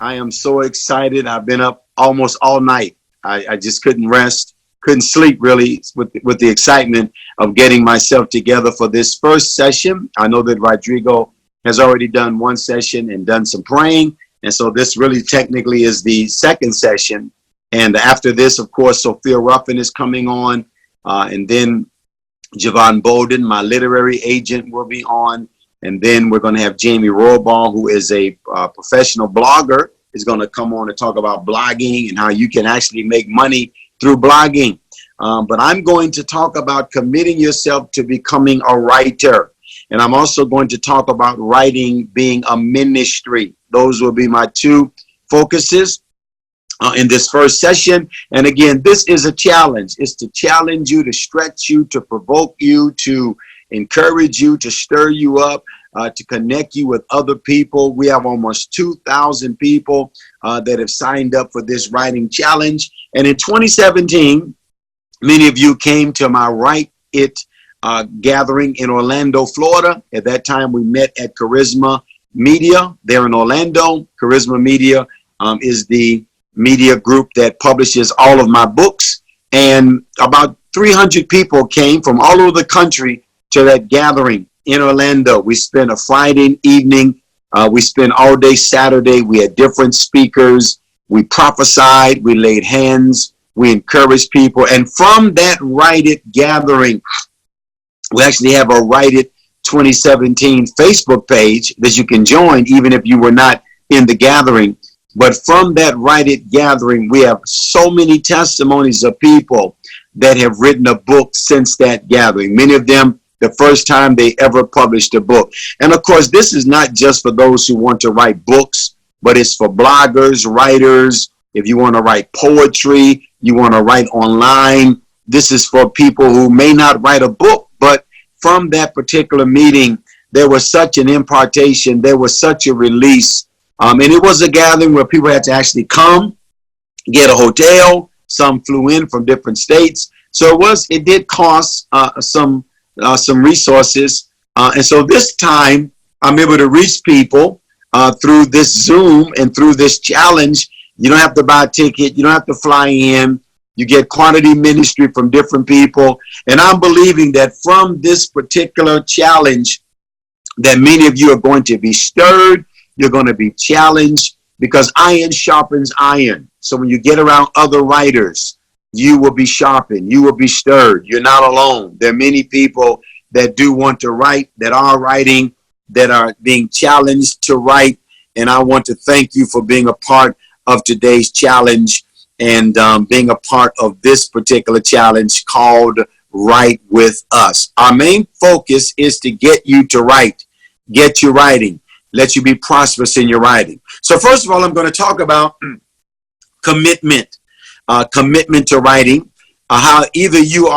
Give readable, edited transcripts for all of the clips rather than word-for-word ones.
I am so excited. I've been up almost all night. I just couldn't rest, couldn't sleep really with the excitement of getting myself together for this first session. I know that Rodrigo has already done one session and done some praying. And so this really technically is the second session. And after this, of course, Sophia Ruffin is coming on. And then Javon Bolden, my literary agent, will be on. And then we're going to have Jamie Rohrbaugh, who is a professional blogger, is going to come on and talk about blogging and how you can actually make money through blogging. But I'm going to talk about committing yourself to becoming a writer. And I'm also going to talk about writing being a ministry. Those will be my two focuses in this first session. And again, this is a challenge. It's to challenge you, to stretch you, to provoke you, to encourage you, to stir you up, to connect you with other people. We have almost 2,000 people that have signed up for this writing challenge. And in 2017, many of you came to my Write It gathering in Orlando, Florida. At that time, we met at Charisma Media there in Orlando. Charisma Media is the media group that publishes all of my books. And about 300 people came from all over the country to that gathering in Orlando. We spent a Friday evening. We spent all day Saturday. We had different speakers. We prophesied. We laid hands. We encouraged people. And from that Write It gathering, we actually have a Write It 2017 Facebook page that you can join even if you were not in the gathering. But from that Write It gathering, we have so many testimonies of people that have written a book since that gathering. Many of them, the first time they ever published a book. And of course, this is not just for those who want to write books, but it's for bloggers, writers. If you want to write poetry, you want to write online. This is for people who may not write a book, but from that particular meeting, there was such an impartation. There was such a release. And it was a gathering where people had to actually come, get a hotel. Some flew in from different states. So it did cost some resources. And so this time I'm able to reach people through this Zoom and through this challenge. You don't have to buy a ticket. You don't have to fly in. You get quantity ministry from different people. And I'm believing that from this particular challenge that many of you are going to be stirred. You're going to be challenged because iron sharpens iron. So when you get around other writers, you will be sharpened. You will be stirred. You're not alone. There are many people that do want to write, that are writing, that are being challenged to write. And I want to thank you for being a part of today's challenge and being a part of this particular challenge called Write With Us. Our main focus is to get you to write, get you writing, let you be prosperous in your writing. So first of all, I'm going to talk about commitment to writing, how either you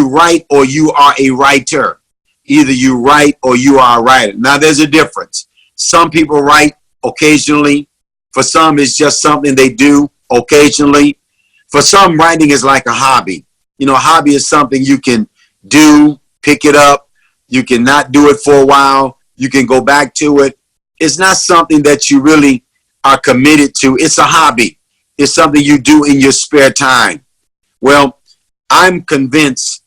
write or you are a writer. Either you write or you are a writer. Now there's a difference. Some people write occasionally. For some, it's just something they do occasionally. For some, writing is like a hobby. You know, a hobby is something you can do, pick it up. You can not do it for a while. You can go back to it. It's not something that you really are committed to. It's a hobby. It's something you do in your spare time. Well, I'm convinced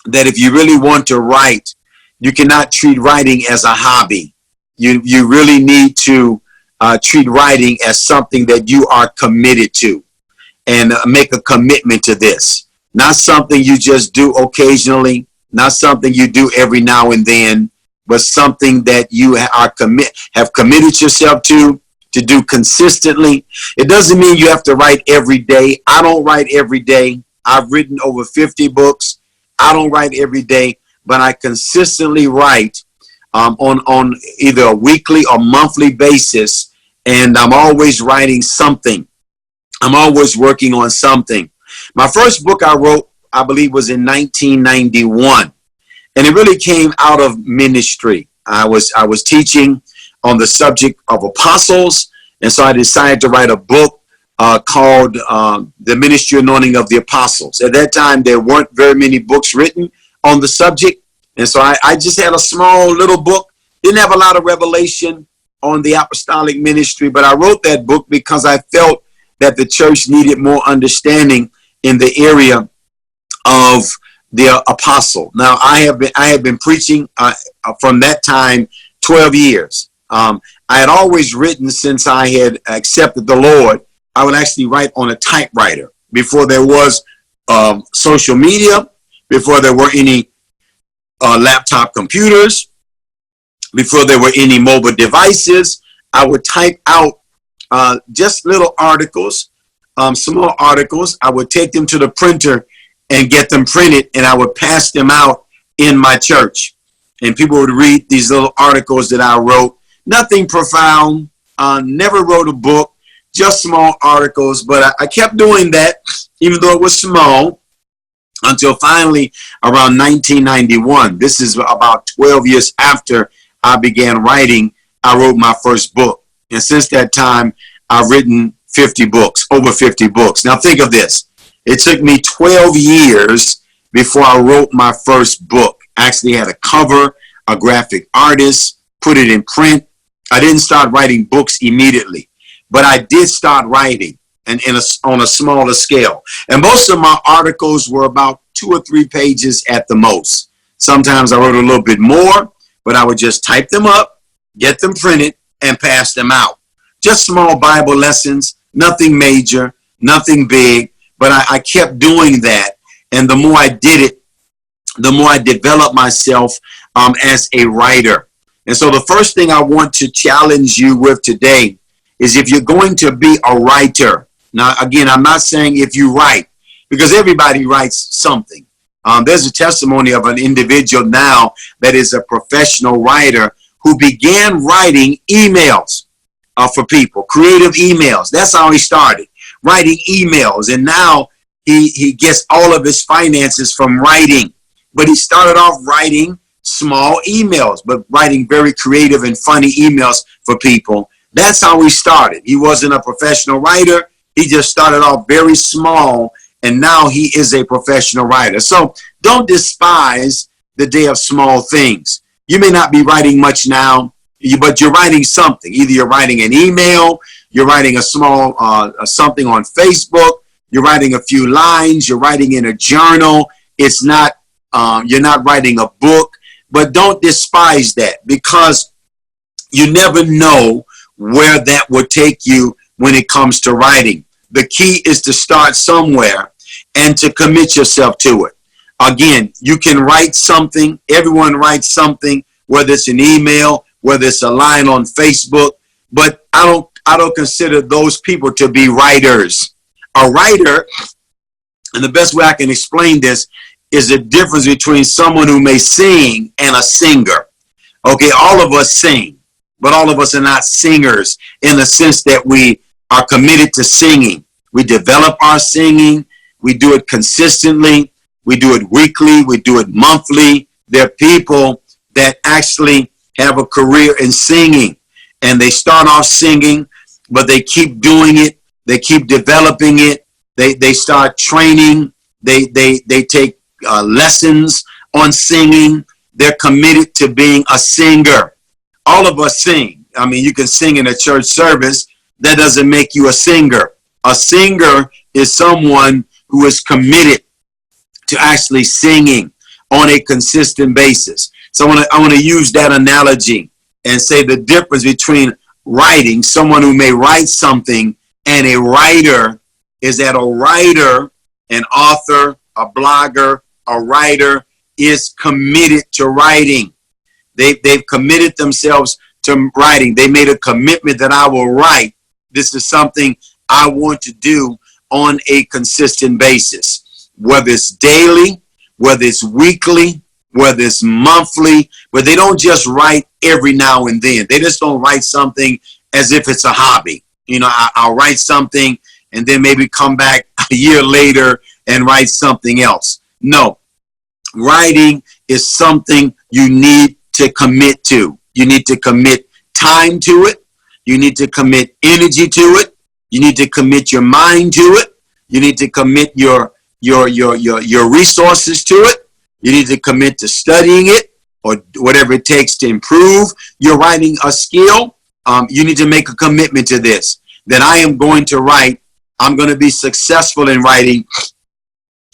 that if you really want to write, you cannot treat writing as a hobby. You really need to treat writing as something that you are committed to and make a commitment to this. Not something you just do occasionally, not something you do every now and then, but something that you have committed yourself to do consistently. It doesn't mean you have to write every day. I don't write every day. I've written over 50 books. I don't write every day, but I consistently write on either a weekly or monthly basis, and I'm always writing something. I'm always working on something. My first book I wrote, I believe, was in 1991, and it really came out of ministry. I was teaching on the subject of apostles, and so I decided to write a book called The Ministry Anointing of the Apostles. At that time, there weren't very many books written on the subject, and so I just had a small little book. Didn't have a lot of revelation on the apostolic ministry, but I wrote that book because I felt that the church needed more understanding in the area of the apostle. Now, I have been preaching from that time 12 years. I had always written since I had accepted the Lord. I would actually write on a typewriter before there was social media, before there were any laptop computers, before there were any mobile devices. I would type out just little articles, small articles. I would take them to the printer and get them printed, and I would pass them out in my church. And people would read these little articles that I wrote. Nothing profound, never wrote a book, just small articles. But I kept doing that, even though it was small, until finally around 1991. This is about 12 years after I began writing. I wrote my first book. And since that time, I've written 50 books, over 50 books. Now think of this. It took me 12 years before I wrote my first book. I actually had a cover, a graphic artist, put it in print. I didn't start writing books immediately, but I did start writing and on a smaller scale. And most of my articles were about 2 or 3 pages at the most. Sometimes I wrote a little bit more, but I would just type them up, get them printed, and pass them out. Just small Bible lessons, nothing major, nothing big, but I kept doing that. And the more I did it, the more I developed myself as a writer. And so the first thing I want to challenge you with today is, if you're going to be a writer. Now, again, I'm not saying if you write, because everybody writes something. There's a testimony of an individual now that is a professional writer who began writing emails for people, creative emails. That's how he started, writing emails. And now he gets all of his finances from writing. But he started off writing small emails, but writing very creative and funny emails for people. That's how he started. He wasn't a professional writer. He just started off very small, and now he is a professional writer. So don't despise the day of small things. You may not be writing much now, but you're writing something. Either you're writing an email, you're writing a small something on Facebook, you're writing a few lines, you're writing in a journal. It's not, you're not writing a book, but don't despise that, because you never know where that will take you when it comes to writing. The key is to start somewhere and to commit yourself to it. Again, you can write something. Everyone writes something, whether it's an email, whether it's a line on Facebook, but I don't consider those people to be writers. A writer, and the best way I can explain this, is the difference between someone who may sing and a singer. Okay, all of us sing, but all of us are not singers in the sense that we are committed to singing. We develop our singing. We do it consistently. We do it weekly. We do it monthly. There are people that actually have a career in singing, and they start off singing, but they keep doing it. They keep developing it. They start training. They take lessons on singing. They're committed to being a singer. All of us sing. I mean, you can sing in a church service. That doesn't make you a singer. A singer is someone who is committed to actually singing on a consistent basis. So I want to use that analogy and say the difference between writing, someone who may write something, and a writer is that a writer, an author, a blogger, a writer is committed to writing. They've committed themselves to writing. They made a commitment that I will write. This is something I want to do on a consistent basis, whether it's daily, whether it's weekly, whether it's monthly, but they don't just write every now and then. They just don't write something as if it's a hobby. You know, I'll write something and then maybe come back a year later and write something else. No, writing is something you need to commit to. You need to commit time to it. You need to commit energy to it. You need to commit your mind to it. You need to commit your resources to it. You need to commit to studying it or whatever it takes to improve your writing a skill. you need to make a commitment to this, that I am going to write. I'm going to be successful in writing.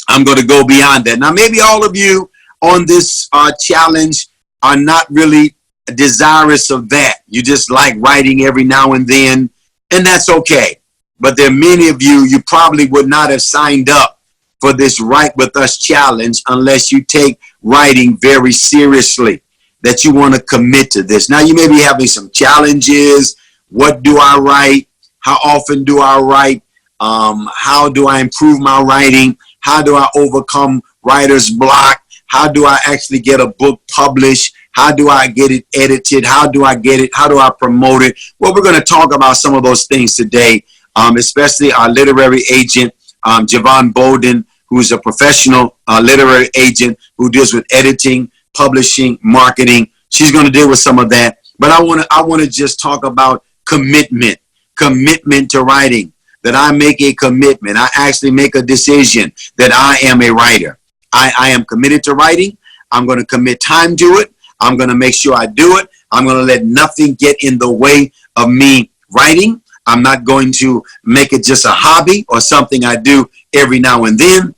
I'm going to go beyond that. Now, maybe all of you on this challenge are not really desirous of that. You just like writing every now and then, and that's okay. But there are many of you, you probably would not have signed up for this Write With Us challenge unless you take writing very seriously, that you want to commit to this. Now, you may be having some challenges. What do I write? How often do I write? How do I improve my writing? How do I overcome writer's block? How do I actually get a book published? How do I get it edited? How do I get it? How do I promote it? Well, we're going to talk about some of those things today, especially our literary agent, Javon Bolden, who's a professional literary agent who deals with editing, publishing, marketing. She's going to deal with some of that. But I want to just talk about commitment to writing, that I make a commitment. I actually make a decision that I am a writer. I am committed to writing. I'm going to commit time to it. I'm going to make sure I do it. I'm going to let nothing get in the way of me writing. I'm not going to make it just a hobby or something I do every now and then,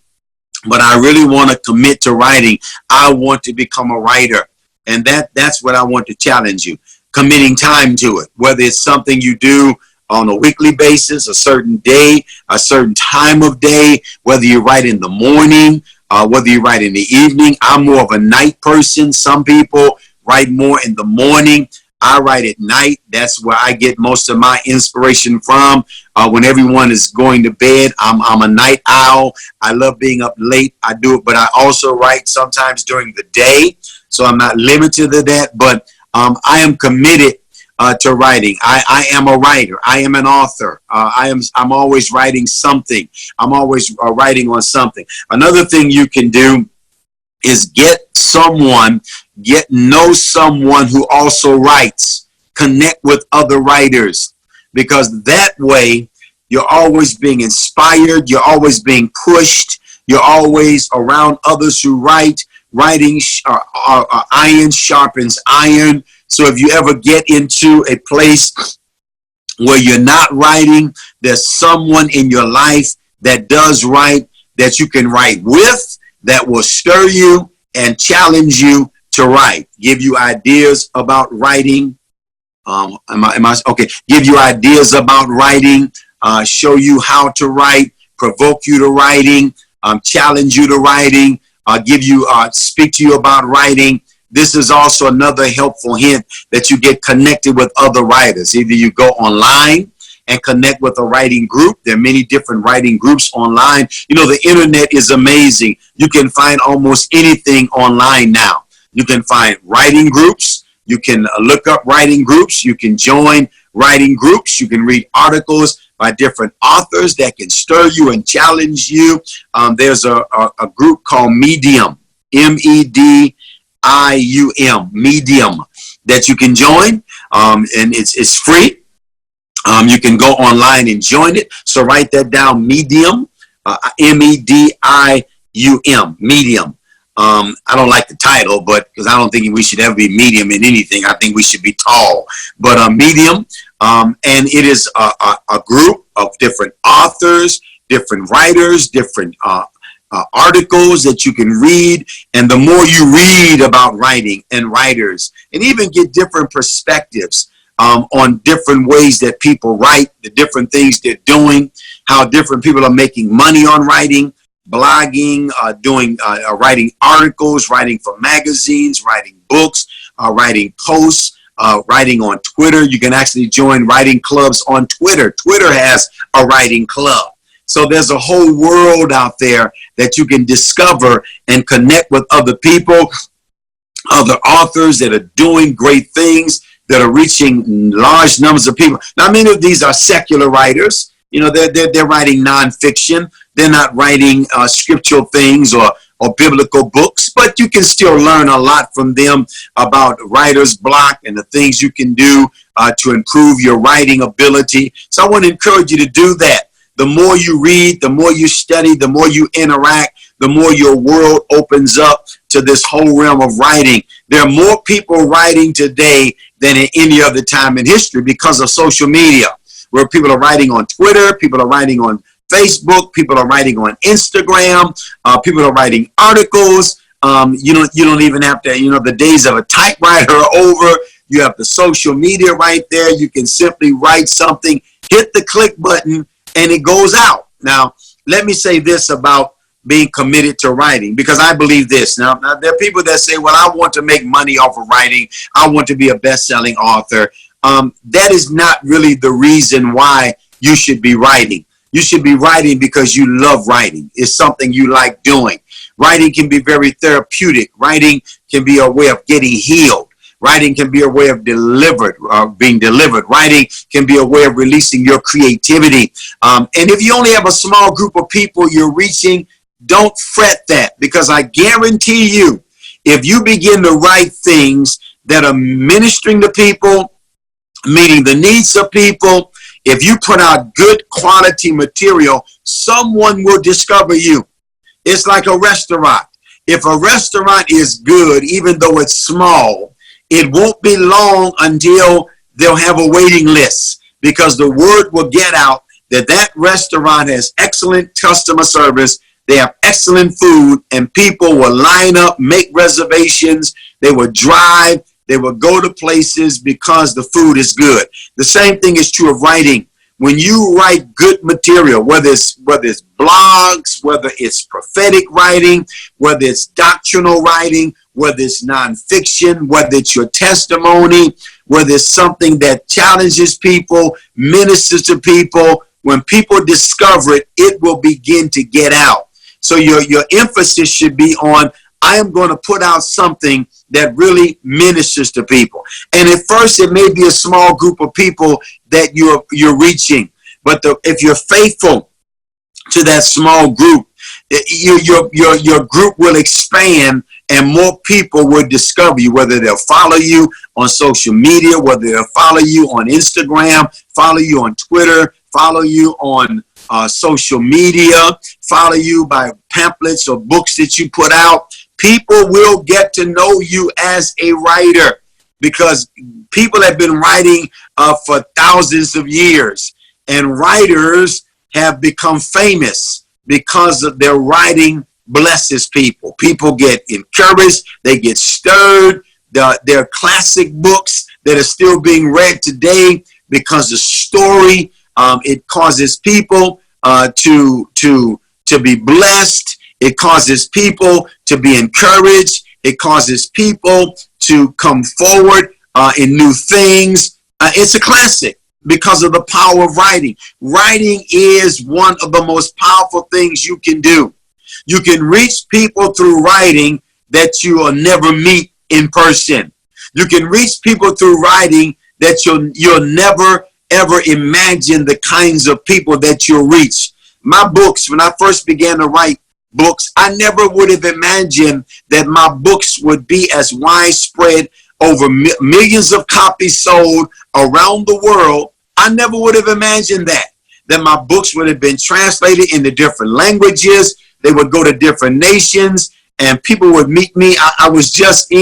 but I really want to commit to writing. I want to become a writer, and that's what I want to challenge you, committing time to it, whether it's something you do on a weekly basis, a certain day, a certain time of day, whether you write in the morning, whether you write in the evening. I'm more of a night person. Some people write more in the morning. I write at night. That's where I get most of my inspiration from. When everyone is going to bed, I'm a night owl. I love being up late. I do it, but I also write sometimes during the day. So I'm not limited to that, but I am committed to writing. I am a writer. I am an author. I'm always writing something. I'm always writing on something. Another thing you can do is get know someone who also writes. Connect with other writers, because that way you're always being inspired. You're always being pushed. You're always around others who write. Writing iron sharpens iron. So if you ever get into a place where you're not writing, there's someone in your life that does write, that you can write with, that will stir you and challenge you to write, give you ideas about writing. Okay? Give you ideas about writing, show you how to write, provoke you to writing, challenge you to writing, speak to you about writing. This is also another helpful hint, that you get connected with other writers. Either you go online and connect with a writing group. There are many different writing groups online. You know, the internet is amazing. You can find almost anything online now. You can find writing groups. You can look up writing groups. You can join writing groups. You can read articles by different authors that can stir you and challenge you. There's a group called Medium, Medium, Medium, that you can join, and it's free. You can go online and join it. So write that down, Medium, Medium, Medium. I don't like the title, but because I don't think we should ever be medium in anything. I think we should be tall. But Medium, and it is a group of different authors, different writers, different articles that you can read. And the more you read about writing and writers, and even get different perspectives on different ways that people write, the different things they're doing, how different people are making money on writing, blogging, writing articles, writing for magazines, writing books, writing posts, writing on Twitter. You can actually join writing clubs on Twitter. Twitter has a writing club. So there's a whole world out there that you can discover and connect with other people, other authors that are doing great things, that are reaching large numbers of people. Now, many of these are secular writers. You know, they're writing nonfiction. They're not writing scriptural things or biblical books, but you can still learn a lot from them about writer's block and the things you can do to improve your writing ability. So I want to encourage you to do that. The more you read, the more you study, the more you interact, the more your world opens up to this whole realm of writing. There are more people writing today than at any other time in history because of social media, where people are writing on Twitter, people are writing on Facebook, people are writing on Instagram, people are writing articles. You don't even have to, the days of a typewriter are over. You have the social media right there. You can simply write something, hit the click button, and it goes out. Now, let me say this about being committed to writing, because I believe this. Now, there are people that say, well, I want to make money off of writing. I want to be a best-selling author. That is not really the reason why you should be writing. You should be writing because you love writing. It's something you like doing. Writing can be very therapeutic. Writing can be a way of getting healed. Writing can be a way of being delivered. Writing can be a way of releasing your creativity. And if you only have a small group of people you're reaching, don't fret that, because I guarantee you, if you begin to write things that are ministering to people, meeting the needs of people, if you put out good quality material, someone will discover you. It's like a restaurant. If a restaurant is good, even though it's small, it won't be long until they'll have a waiting list, because the word will get out that that restaurant has excellent customer service. They have excellent food, and people will line up, make reservations. They will drive. They will go to places because the food is good. The same thing is true of writing. When you write good material, whether it's blogs, whether it's prophetic writing, whether it's doctrinal writing, whether it's nonfiction, whether it's your testimony, whether it's something that challenges people, ministers to people, when people discover it, it will begin to get out. So your emphasis should be on, I am going to put out something that really ministers to people. And at first, it may be a small group of people that you're reaching. But if you're faithful to that small group, your group will expand, and more people will discover you, whether they'll follow you on social media, whether they'll follow you on Instagram, follow you on Twitter, follow you on social media, follow you by pamphlets or books that you put out. People will get to know you as a writer, because people have been writing for thousands of years, and writers have become famous because of their writing blesses people. People get encouraged, they get stirred. There are classic books that are still being read today because the story, it causes people to be blessed. It causes people to be encouraged. It causes people to come forward in new things. It's a classic because of the power of writing. Writing is one of the most powerful things you can do. You can reach people through writing that you will never meet in person. You can reach people through writing that you'll never, ever imagine the kinds of people that you'll reach. My books, when I first began to write books, I never would have imagined that my books would be as widespread, over millions of copies sold around the world. I never would have imagined that my books would have been translated into different languages. They would go to different nations, and people would meet me. I was just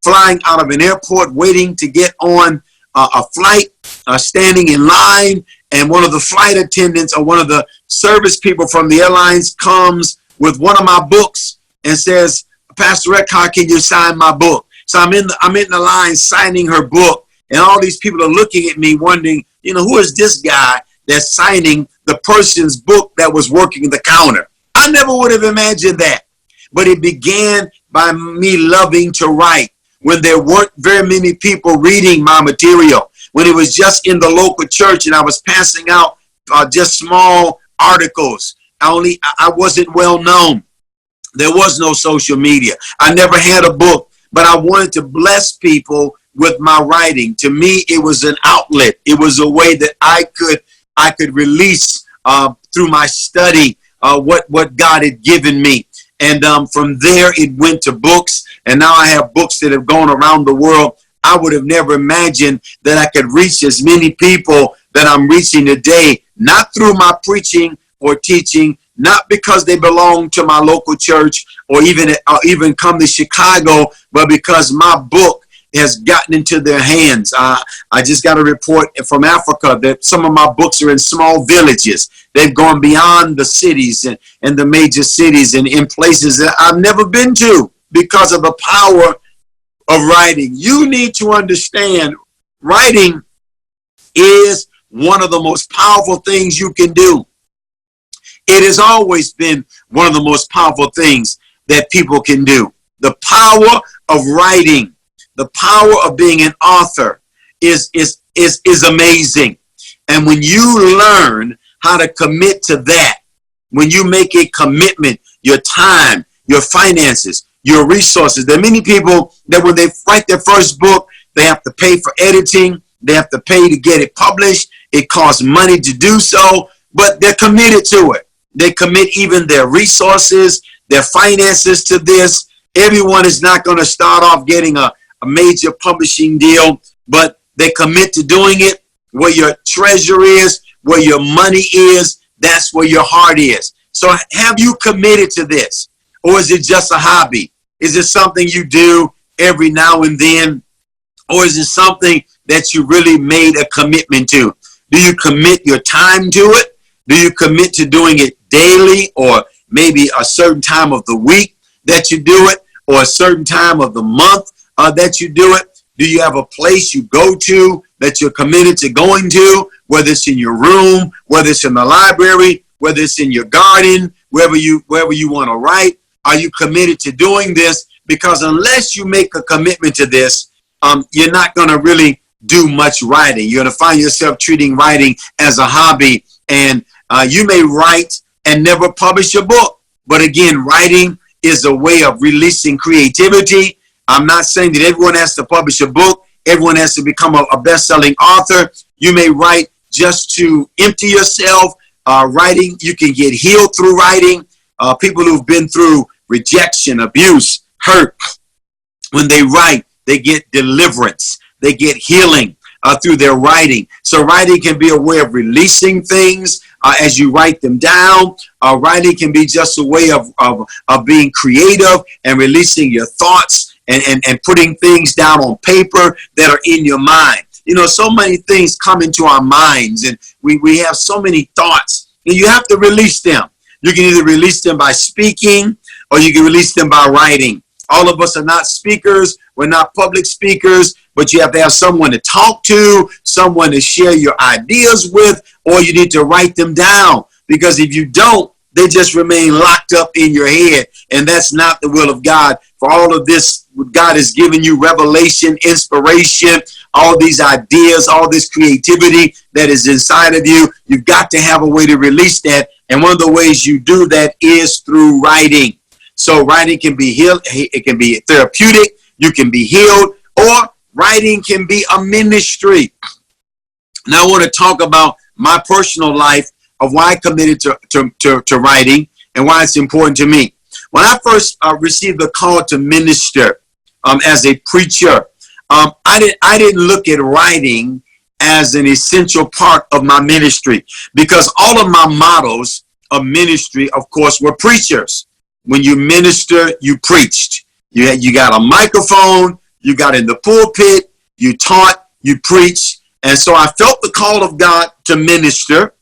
flying out of an airport, waiting to get on a flight, standing in line, and one of the flight attendants or one of the service people from the airlines comes with one of my books and says, Pastor Eckhart, can you sign my book? So I'm in the line signing her book, and all these people are looking at me wondering, who is this guy that's signing the person's book that was working the counter? I never would have imagined that. But it began by me loving to write, when there weren't very many people reading my material, when it was just in the local church and I was passing out just small articles. I wasn't well known. There was no social media. I never had a book, but I wanted to bless people with my writing. To me, it was an outlet. It was a way that I could release through my study what God had given me. And from there, it went to books. And now I have books that have gone around the world. I would have never imagined that I could reach as many people that I'm reaching today, not through my preaching or teaching, not because they belong to my local church or even come to Chicago, but because my book has gotten into their hands. I just got a report from Africa that some of my books are in small villages. They've gone beyond the cities and the major cities and in places that I've never been to because of the power of writing. You need to understand writing is one of the most powerful things you can do. It has always been one of the most powerful things that people can do. The power of writing, the power of being an author is amazing. And when you learn how to commit to that, when you make a commitment, your time, your finances, your resources. There are many people that when they write their first book, they have to pay for editing. They have to pay to get it published. It costs money to do so, but they're committed to it. They commit even their resources, their finances to this. Everyone is not going to start off getting a major publishing deal, but they commit to doing it. Where your treasure is, where your money is, that's where your heart is. So have you committed to this? Or is it just a hobby? Is it something you do every now and then? Or is it something that you really made a commitment to? Do you commit your time to it? Do you commit to doing it daily, or maybe a certain time of the week that you do it, or a certain time of the month that you do it? Do you have a place you go to that you're committed to going to, whether it's in your room, whether it's in the library, whether it's in your garden, wherever you want to write? Are you committed to doing this? Because unless you make a commitment to this, you're not going to really do much writing. You're going to find yourself treating writing as a hobby, and you may write and never publish a book. But again, writing is a way of releasing creativity. I'm not saying that everyone has to publish a book. Everyone has to become a best-selling author. You may write just to empty yourself. Writing, you can get healed through writing. People who've been through rejection, abuse, hurt, when they write, they get deliverance. They get healing through their writing. So writing can be a way of releasing things as you write them down. Writing can be just a way of being creative and releasing your thoughts and putting things down on paper that are in your mind. You know, so many things come into our minds, and we have so many thoughts, and you have to release them. You can either release them by speaking, or you can release them by writing. All of us are not speakers. We're not public speakers, but you have to have someone to talk to, someone to share your ideas with, or you need to write them down. Because if you don't, they just remain locked up in your head. And that's not the will of God. For all of this, God has given you revelation, inspiration, all these ideas, all this creativity that is inside of you. You've got to have a way to release that. And one of the ways you do that is through writing. So writing can be healed. It can be therapeutic. You can be healed, or writing can be a ministry. Now I want to talk about my personal life of why I committed to writing and why it's important to me. When I first received the call to minister as a preacher, I didn't look at writing as an essential part of my ministry, because all of my models of ministry, of course, were preachers. When you minister, you preached. You got a microphone, you got in the pulpit, you taught, you preached. And so I felt the call of God to minister,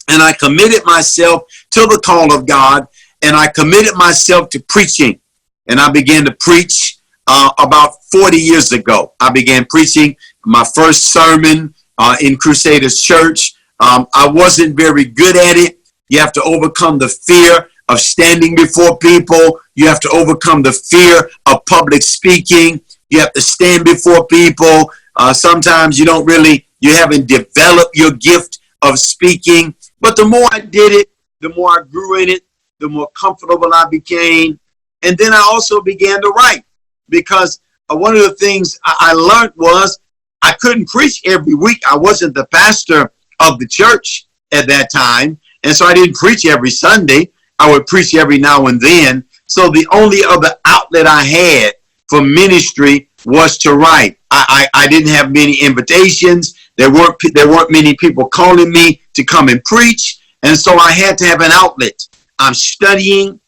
and I committed myself to the call of God, and I committed myself to preaching. And I began to preach about 40 years ago. I began preaching my first sermon in Crusaders Church. I wasn't very good at it. You have to overcome the fear of standing before people. You have to overcome the fear of public speaking. You have to stand before people. Sometimes you haven't developed your gift of speaking. But the more I did it, the more I grew in it, the more comfortable I became. And then I also began to write, because one of the things I learned was I couldn't preach every week. I wasn't the pastor of the church at that time. And so I didn't preach every Sunday. I would preach every now and then. So the only other outlet I had for ministry was to write. I didn't have many invitations. There weren't many people calling me to come and preach. And so I had to have an outlet. I'm studying,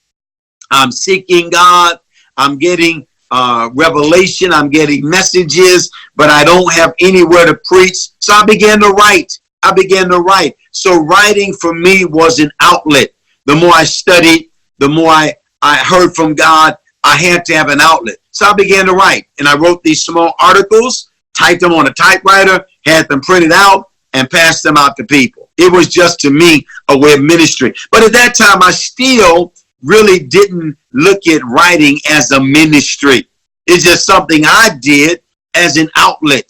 I'm seeking God, I'm getting revelation, I'm getting messages, but I don't have anywhere to preach. So I began to write. So writing for me was an outlet. The more I studied, the more I heard from God, I had to have an outlet. So I began to write, and I wrote these small articles, typed them on a typewriter, had them printed out, and passed them out to people. It was just, to me, a way of ministry. But at that time, I still really didn't look at writing as a ministry. It's just something I did as an outlet.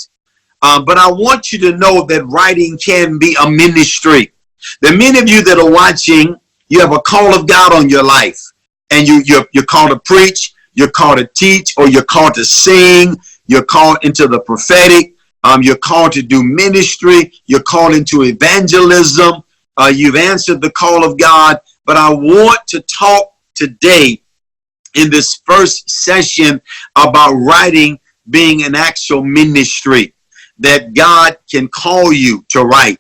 But I want you to know that writing can be a ministry. There are many of you that are watching, you have a call of God on your life, and you're called to preach, you're called to teach, or you're called to sing, you're called into the prophetic, you're called to do ministry, you're called into evangelism, you've answered the call of God. But I want to talk today in this first session about writing being an actual ministry, that God can call you to write,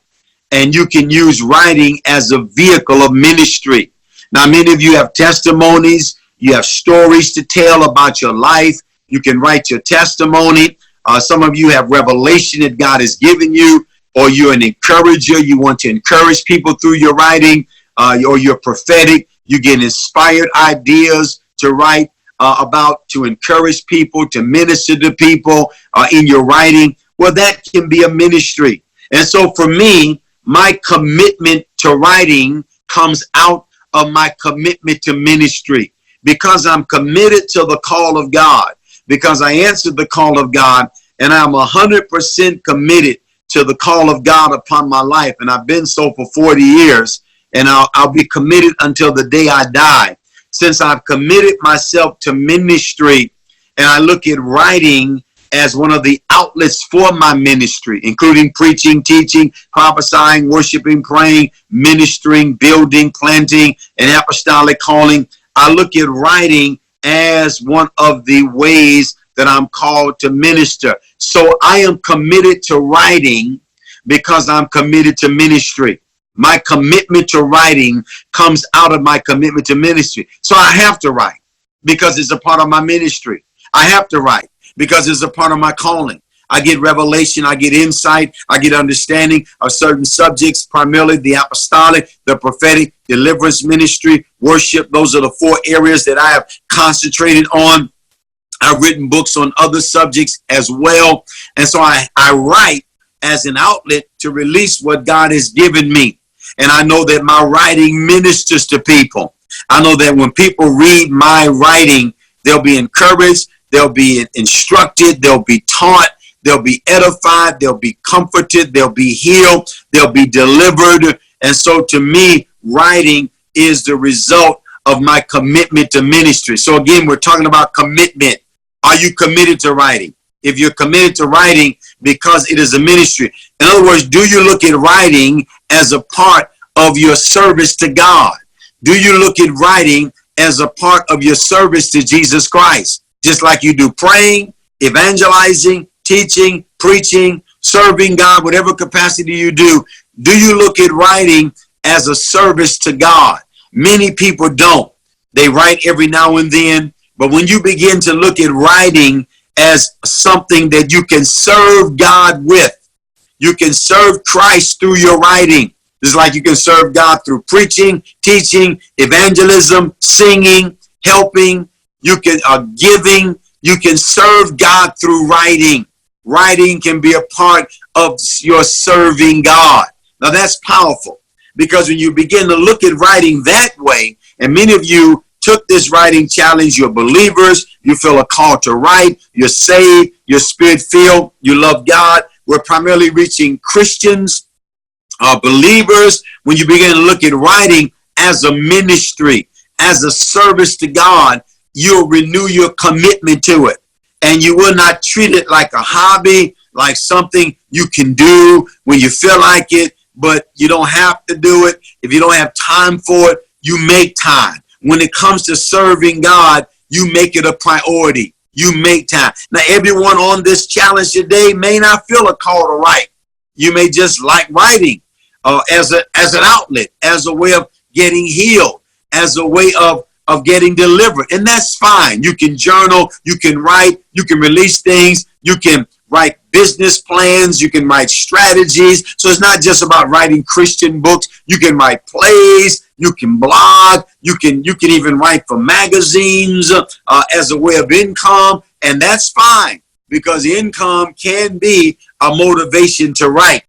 and you can use writing as a vehicle of ministry. Now, many of you have testimonies, you have stories to tell about your life. You can write your testimony. Some of you have revelation that God has given you, or you're an encourager. You want to encourage people through your writing, or you're prophetic. You get inspired ideas to write about, to encourage people, to minister to people in your writing. Well, that can be a ministry. And so for me, my commitment to writing comes out of my commitment to ministry, because I'm committed to the call of God, because I answered the call of God, and I'm 100% committed to the call of God upon my life. And I've been so for 40 years, and I'll be committed until the day I die. Since I've committed myself to ministry, and I look at writing as one of the outlets for my ministry, including preaching, teaching, prophesying, worshiping, praying, ministering, building, planting, and apostolic calling. I look at writing as one of the ways that I'm called to minister. So I am committed to writing because I'm committed to ministry. My commitment to writing comes out of my commitment to ministry. So I have to write because it's a part of my ministry. I have to write because it's a part of my calling. I get revelation, I get insight, I get understanding of certain subjects, primarily the apostolic, the prophetic, deliverance ministry, worship. Those are the 4 areas that I have concentrated on. I've written books on other subjects as well. And so I write as an outlet to release what God has given me. And I know that my writing ministers to people. I know that when people read my writing, they'll be encouraged, they'll be instructed, they'll be taught, they'll be edified, they'll be comforted, they'll be healed, they'll be delivered. And so to me, writing is the result of my commitment to ministry. So again, we're talking about commitment. Are you committed to writing? If you're committed to writing because it is a ministry. In other words, do you look at writing as a part of your service to God? Do you look at writing as a part of your service to Jesus Christ? Just like you do praying, evangelizing, teaching, preaching, serving God, whatever capacity you do you look at writing as a service to God? Many people don't. They write every now and then, but when you begin to look at writing as something that you can serve God with, you can serve Christ through your writing. Just like you can serve God through preaching, teaching, evangelism, singing, helping, you can giving, you can serve God through writing. Writing can be a part of your serving God. Now that's powerful, because when you begin to look at writing that way, and many of you took this writing challenge, you're believers, you feel a call to write, you're saved, you're spirit-filled, you love God. We're primarily reaching Christians, believers. When you begin to look at writing as a ministry, as a service to God, you'll renew your commitment to it. And you will not treat it like a hobby, like something you can do when you feel like it, but you don't have to do it. If you don't have time for it, you make time. When it comes to serving God, you make it a priority. You make time. Now, everyone on this challenge today may not feel a call to write. You may just like writing as an outlet, as a way of getting healed, as a way of getting delivered. And that's fine. You can journal, you can write, you can release things, you can write business plans, you can write strategies. So it's not just about writing Christian books. You can write plays, you can blog, you can even write for magazines as a way of income. And that's fine, because income can be a motivation to write.